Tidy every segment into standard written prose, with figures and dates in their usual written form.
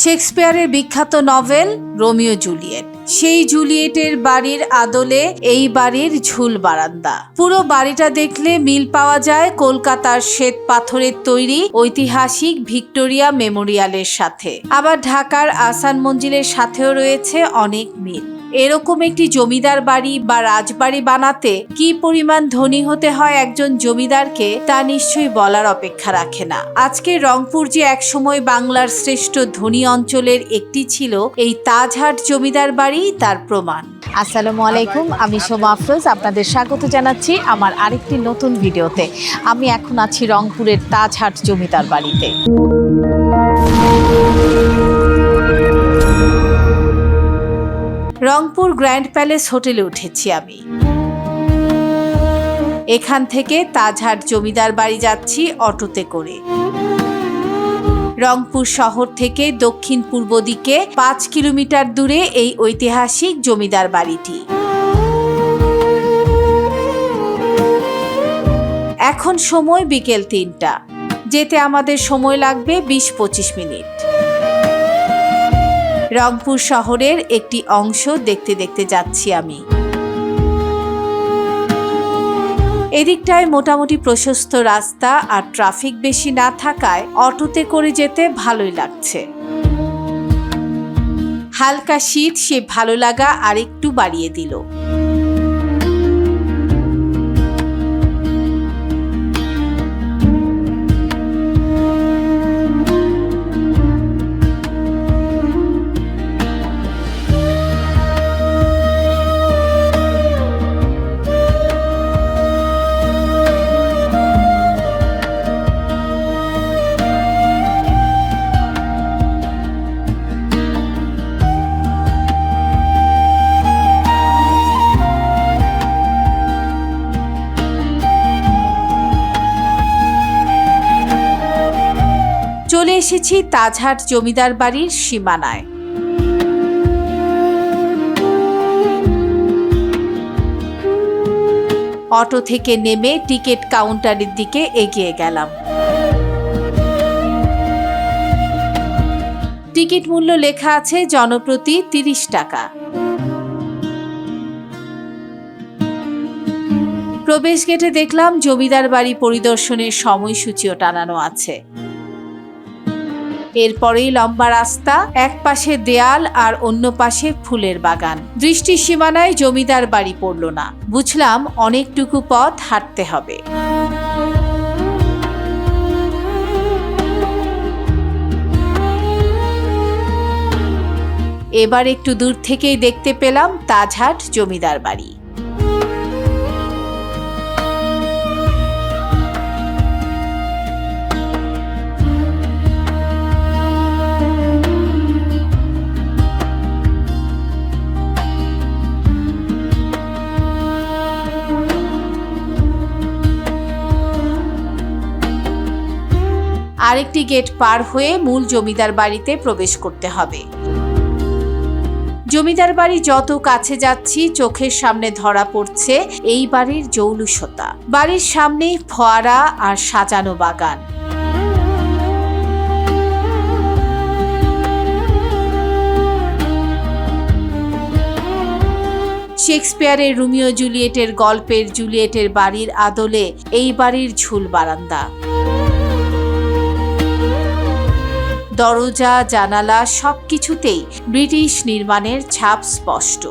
শেক্সপিয়ারের বিখ্যাত novel Romeo Juliet, সেই জুলিয়েটের বাড়ির আদলে এই বাড়ির ঝুল বারান্দা। পুরো বাড়িটা দেখলে মিল পাওয়া যায় কলকাতার শ্বেত পাথরের তৈরি ঐতিহাসিক ভিক্টোরিয়া মেমোরিয়ালের সাথে। আবার ঢাকার আহসান মঞ্জিলের সাথেও রয়েছে অনেক মিল। এরকম একটি জমিদার বাড়ি বা রাজবাড়ি বানাতে কি পরিমাণ ধনী হতে হয় একজন জমিদারকে, তা নিশ্চয়ই বলার অপেক্ষা রাখে না। আজকে রংপুর যে একসময় বাংলার শ্রেষ্ঠ ধনী অঞ্চলের একটি ছিল, এই তাজহাট জমিদার বাড়ি তার প্রমাণ। আসসালামু আলাইকুম, আমি সোমা আফরোজ, আপনাদের স্বাগত জানাচ্ছি আমার আরেকটি নতুন ভিডিওতে। আমি এখন আছি রংপুরের তাজহাট জমিদার বাড়িতে। রংপুর গ্র্যান্ড প্যালেস হোটেলে উঠেছি আমি। এখান থেকে তাজহাট জমিদার বাড়ি যাচ্ছি অটোতে করে। রংপুর শহর থেকে দক্ষিণ পূর্ব দিকে 5 কিলোমিটার দূরে এই ঐতিহাসিক জমিদার বাড়িটি। এখন সময় বিকেল 3টা, যেতে আমাদের সময় লাগবে 20-25 মিনিট। রংপুর শহরের একটি অংশ দেখতে দেখতে যাচ্ছি আমি। এদিকটায় মোটামুটি প্রশস্ত রাস্তা আর ট্রাফিক বেশি না থাকায় অটোতে করে যেতে ভালোই লাগছে। হালকা শীত সে ভালো লাগা আরেকটু বাড়িয়ে দিল। চলে এসেছি তাজহাট জমিদার বাড়ির সীমানায়। অটো থেকে নেমে টিকিট কাউন্টারের দিকে এগিয়ে গেলাম। টিকিট মূল্য লেখা আছে জনপ্রতি 30 টাকা। প্রবেশ গেটে দেখলাম জমিদার বাড়ি পরিদর্শনের সময়সূচিও টানানো আছে। এরপরেই লম্বা রাস্তা, এক পাশে দেয়াল আর অন্য পাশে ফুলের বাগান। দৃষ্টির সীমানায় জমিদার বাড়ি পড়ল না, বুঝলাম অনেকটুকু পথ হাঁটতে হবে। এবার একটু দূর থেকেই দেখতে পেলাম তাজহাট জমিদার বাড়ি। আরেকটি গেট পার হয়ে মূল জমিদার বাড়িতে প্রবেশ করতে হবে। জমিদার বাড়ি যত কাছে যাচ্ছি চোখের সামনে ধরা পড়ছে এই বাড়ির জৌলুসতা। বাড়ির সামনেই ফোয়ারা আর সাজানো বাগান। শেক্সপিয়ারের রোমিও জুলিয়েটের গল্পের জুলিয়েটের বাড়ির আদলে এই বাড়ির ঝুল বারান্দা। দরজা জানালা সবকিছুতেই ব্রিটিশ নির্মাণের ছাপ স্পষ্ট।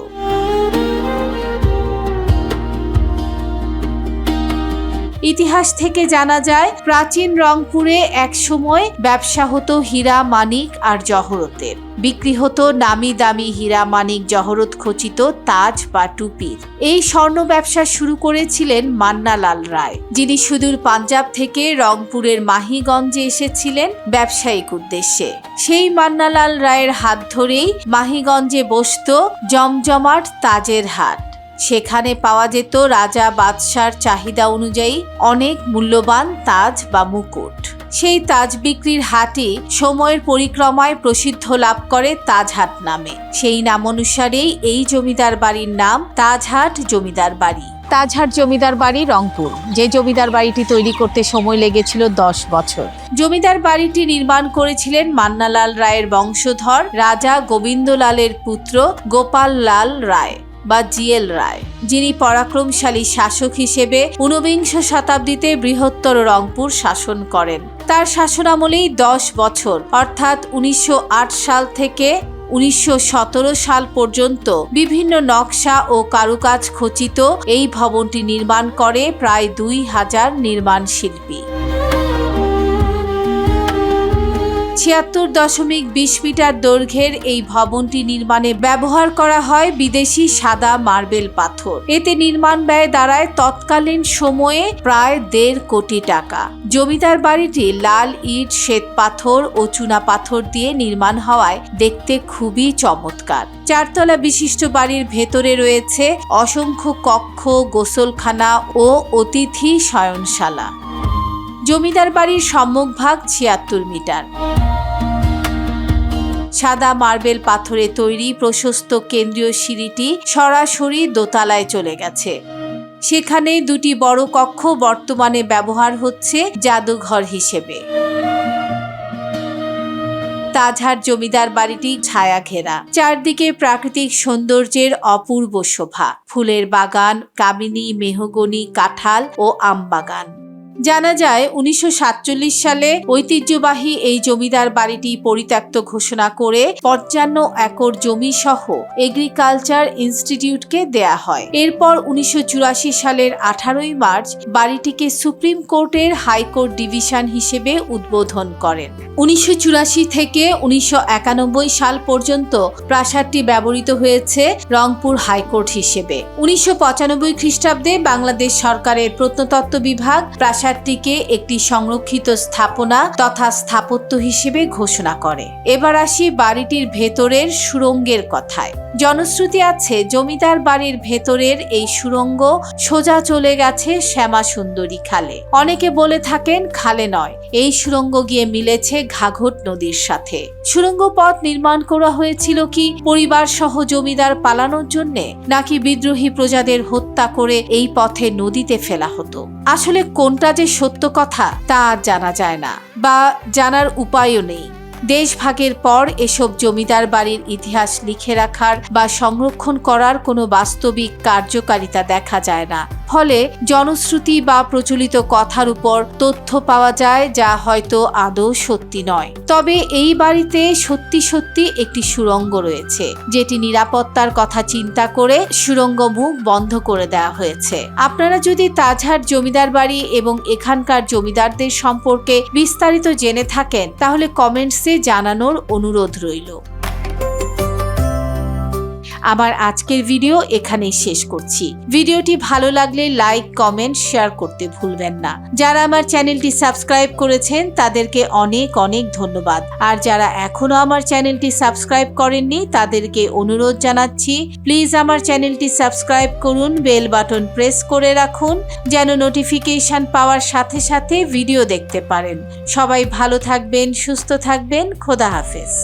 ইতিহাস থেকে জানা যায়, প্রাচীন রংপুরে একসময় ব্যবসা হতো হীরা, মানিক আর জহরতের। বিক্রি হতো নামি দামি হীরা, মানিক, জহরত খচিত তাজ বা টুপির। এই স্বর্ণ ব্যবসা শুরু করেছিলেন মান্নালাল রায়, যিনি সুদূর পাঞ্জাব থেকে রংপুরের মাহিগঞ্জে এসেছিলেন ব্যবসায়িক উদ্দেশ্যে। সেই মান্নালাল রায়ের হাত ধরেই মাহিগঞ্জে বসত জমজমাট তাজের হাট। সেখানে পাওয়া যেত রাজা বাদশার চাহিদা অনুযায়ী অনেক মূল্যবান তাজ বা মুকুট। সেই তাজ বিক্রির হাটই সময়ের পরিক্রমায় প্রসিদ্ধ লাভ করে তাজহাট নামে। সেই নাম অনুসারেই এই জমিদার বাড়ির নাম তাজহাট জমিদার বাড়ি। তাজহাট জমিদার বাড়ি, রংপুর। যে জমিদার বাড়িটি তৈরি করতে সময় লেগেছিল 10 বছর। জমিদার বাড়িটি নির্মাণ করেছিলেন মান্নালাল রায়ের বংশধর রাজা গোবিন্দলালের পুত্র গোপাল লাল রায় বা জিএল রায়, যিনি পরাক্রমশালী শাসক হিসেবে ঊনবিংশ শতাব্দীতে বৃহত্তর রংপুর শাসন করেন। তার শাসনামলেই 10 বছর অর্থাৎ 1908 সাল থেকে 1917 সাল পর্যন্ত বিভিন্ন নকশা ও কারুকাজ খচিত এই ভবনটি নির্মাণ করে প্রায় 2000 নির্মাণ শিল্পী। 76.20 মিটার দৈর্ঘ্যের এই ভবনটি নির্মাণে ব্যবহার করা হয় বিদেশি সাদা মার্বেল পাথর। এতে নির্মাণ ব্যয় দাঁড়ায় তৎকালীন সময়ে প্রায় 1.5 কোটি টাকা। জমিদার বাড়িটি লাল ইট, শ্বেত পাথর ও চুনা পাথর দিয়ে নির্মাণ হওয়ায় দেখতে খুবই চমৎকার। 4 তলা বিশিষ্ট বাড়ির ভেতরে রয়েছে অসংখ্য কক্ষ, গোসলখানা ও অতিথি শয়নশালা। জমিদার বাড়ির সম্মুখভাগ 76 মিটার। সাদা মার্বেল পাথরে তৈরি প্রশস্ত কেন্দ্রীয় সিঁড়িটি সরাসরি দোতলায় চলে গেছে। সেখানে 2টি বড় কক্ষ বর্তমানে ব্যবহার হচ্ছে জাদুঘর হিসেবে। তাজহাট জমিদার বাড়িটি ছায়া ঘেরা, চারদিকে প্রাকৃতিক সৌন্দর্যের অপূর্ব শোভা, ফুলের বাগান, কামিনী, মেহগনি, কাঁঠাল ও আম বাগান। জানা যায় 1947 সালে ঐতিহ্যবাহী এই জমিদার বাড়িটি পরিত্যক্ত ঘোষণা করে 55 একর জমি সহ এগ্রিকালচার ইনস্টিটিউটকে দেয়া হয়। এরপর 1984 সালের 18 মার্চ বাড়িটিকে সুপ্রিম কোর্টের হাইকোর্ট ডিভিশন হিসেবে উদ্বোধন করেন। 1984 থেকে 1991 সাল পর্যন্ত প্রাসাদটি ব্যবহৃত হয়েছে রংপুর হাইকোর্ট হিসেবে। 1995 খ্রিস্টাব্দে বাংলাদেশ সরকারের প্রত্নতত্ত্ব বিভাগ প্রাসাদটিকে একটি সংরক্ষিত স্থাপনা তথা স্থাপত্য হিসেবে ঘোষণা করে। এবার আসি বাড়িটির ভেতরের সুড়ঙ্গের কথায়। জনশ্রুতি আছে জমিদার বাড়ির ভেতরের এই সুড়ঙ্গ সোজা চলে গেছে শ্যামা সুন্দরী খালে। অনেকে বলে থাকেন খালে নয়, এই সুড়ঙ্গ গিয়ে মিলেছে ঘাঘট নদীর সাথে। সুড়ঙ্গ পথ নির্মাণ করা হয়েছিল কি পরিবার সহ জমিদার পালানোর জন্য, নাকি বিদ্রোহী প্রজাদের হত্যা করে এই পথে নদীতে ফেলা হতো? আসলে কোনটা যে সত্য কথা তা জানা যায় না, বা জানার উপায়ও নেই। দেশভাগের পর এসব জমিদার বাড়ির ইতিহাস লিখে রাখার বা সংরক্ষণ করার কোনো বাস্তবিক কার্যকারিতা দেখা যায় না। ফলে জনশ্রুতি বা প্রচলিত কথার উপর তথ্য পাওয়া যায় যা হয়তো আদৌ সত্যি নয়। তবে এই বাড়িতে সত্যি সত্যি একটি সুড়ঙ্গ রয়েছে, যেটি নিরাপত্তার কথা চিন্তা করে সুড়ঙ্গ মুখ বন্ধ করে দেওয়া হয়েছে। আপনারা যদি তাজহাট জমিদার বাড়ি এবং এখানকার জমিদারদের সম্পর্কে বিস্তারিত জেনে থাকেন তাহলে কমেন্টসে জানানোর অনুরোধ রইল। আমার আজকের ভিডিও এখানেই শেষ করছি। ভিডিওটি ভালো লাগলে লাইক, কমেন্ট, শেয়ার করতে ভুলবেন না। যারা আমার চ্যানেলটি সাবস্ক্রাইব করেছেন তাদেরকে অনেক অনেক ধন্যবাদ। আর যারা এখনো আমার চ্যানেলটি সাবস্ক্রাইব করেননি তাদেরকে অনুরোধ জানাচ্ছি, প্লিজ আমার চ্যানেলটি সাবস্ক্রাইব করুন, বেল বাটন প্রেস করে রাখুন যেন নোটিফিকেশন পাওয়ার সাথে সাথে ভিডিও দেখতে পারেন। সবাই ভালো থাকবেন, সুস্থ থাকবেন। খোদা হাফেজ।